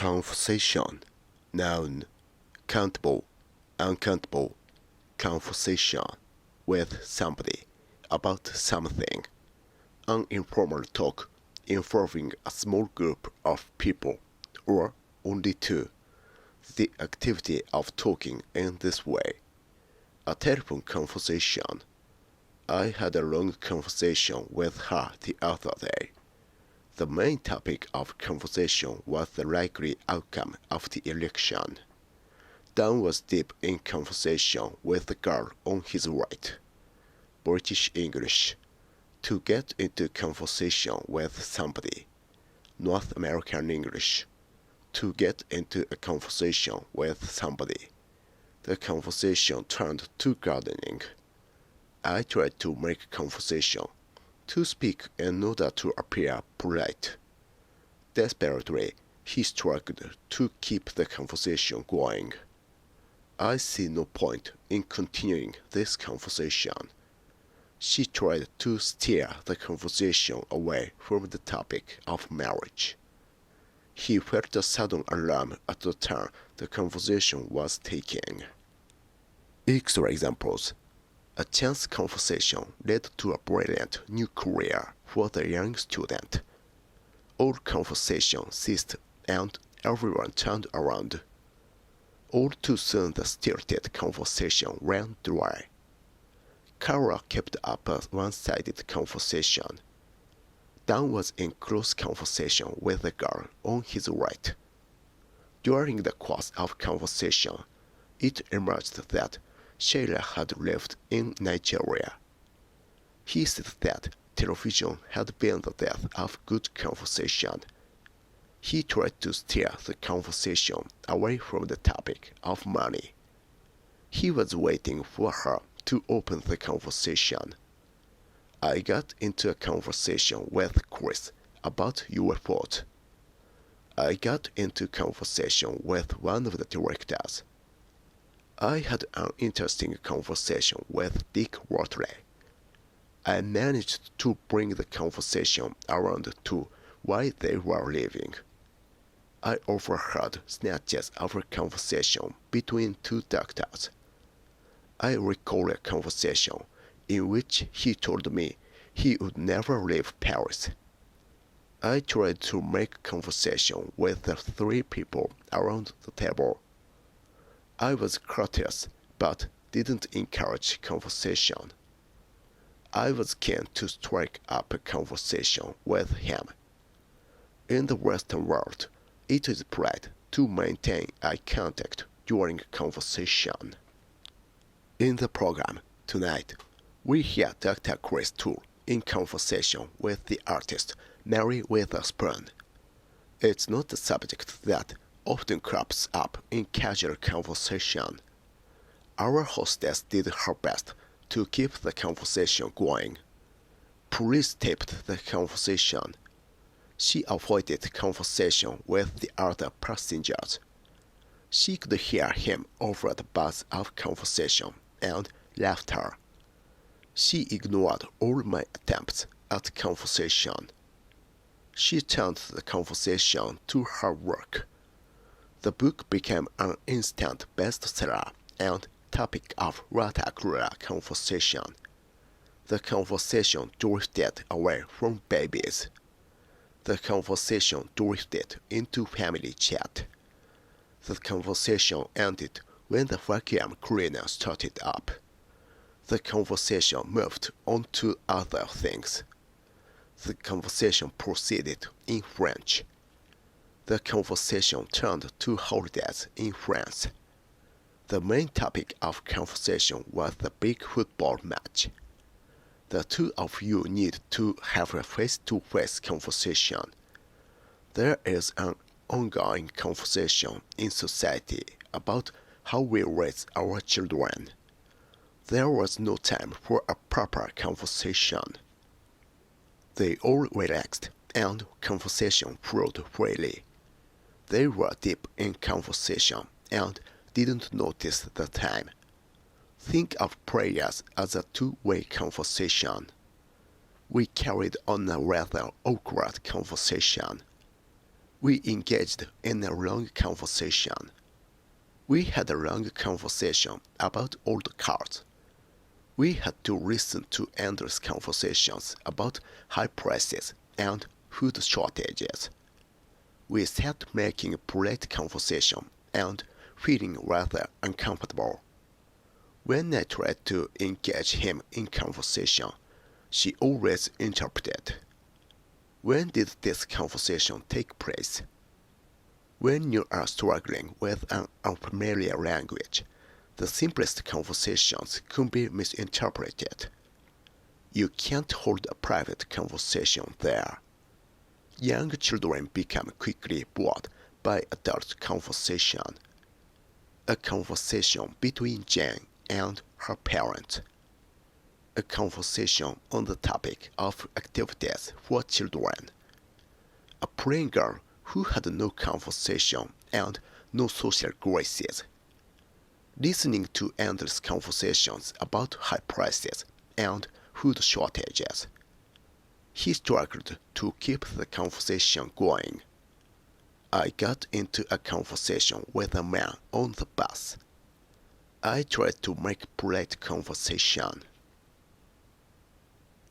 Conversation. Noun. Countable, uncountable. Conversation with somebody about something. An informal talk involving a small group of people, or only two. The activity of talking in this way. A telephone conversation. I had a long conversation with her the other day. The main topic of conversation was the likely outcome of the election. Dan was deep in conversation with the girl on his right. British English. To get into conversation with somebody. North American English. To get into a conversation with somebody. The conversation turned to gardening. I tried to make conversation, to speak in order to appear polite. Desperately, he struggled to keep the conversation going. I see no point in continuing this conversation. She tried to steer the conversation away from the topic of marriage. He felt a sudden alarm at the turn the conversation was taking. Extra examples. A chance conversation led to a brilliant new career for the young student. All conversation ceased and everyone turned around. All too soon the stilted conversation ran dry. Kara kept up a one-sided conversation. Dan was in close conversation with the girl on his right. During the course of conversation, it emerged that Sheila had lived in Nigeria. He said that television had been the death of good conversation. He tried to steer the conversation away from the topic of money. He was waiting for her to open the conversation. I got into a conversation with Chris about UFOs. I got into conversation with one of the directors. I had an interesting conversation with Dick Wortley. I managed to bring the conversation around to why they were leaving. I overheard snatches of a conversation between two doctors. I recall a conversation in which he told me he would never leave Paris. I tried to make conversation with the three people around the table. I was courteous, but didn't encourage conversation. I was keen to strike up a conversation with him. In the Western world, it is polite to maintain eye contact during conversation. In the program tonight, we hear Dr. Chris Toole in conversation with the artist Mary Witherspoon. It's not a subject that often crops up in casual conversation. Our hostess did her best to keep the conversation going. Police taped the conversation. She avoided conversation with the other passengers. She could hear him over the buzz of conversation and laughter. She ignored all my attempts at conversation. She turned the conversation to her work. The book became an instant bestseller and topic of water-cooler conversation. The conversation drifted away from babies. The conversation drifted into family chat. The conversation ended when the vacuum cleaner started up. The conversation moved on to other things. The conversation proceeded in French. The conversation turned to holidays in France. The main topic of conversation was the big football match. The two of you need to have a face-to-face conversation. There is an ongoing conversation in society about how we raise our children. There was no time for a proper conversation. They all relaxed and conversation flowed freely. They were deep in conversation and didn't notice the time. Think of prayers as a two-way conversation. We carried on a rather awkward conversation. We engaged in a long conversation. We had a long conversation about old cars. We had to listen to endless conversations about high prices and food shortages. We sat making polite conversation and feeling rather uncomfortable. When I tried to engage him in conversation, she always interrupted. When did this conversation take place? When you are struggling with an unfamiliar language, the simplest conversations could be misinterpreted. You can't hold a private conversation there. Young children become quickly bored by adult conversation. A conversation between Jane and her parent. A conversation on the topic of activities for children. A plain girl who had no conversation and no social graces. Listening to endless conversations about high prices and food shortages. He struggled to keep the conversation going. I got into a conversation with a man on the bus. I tried to make polite conversation.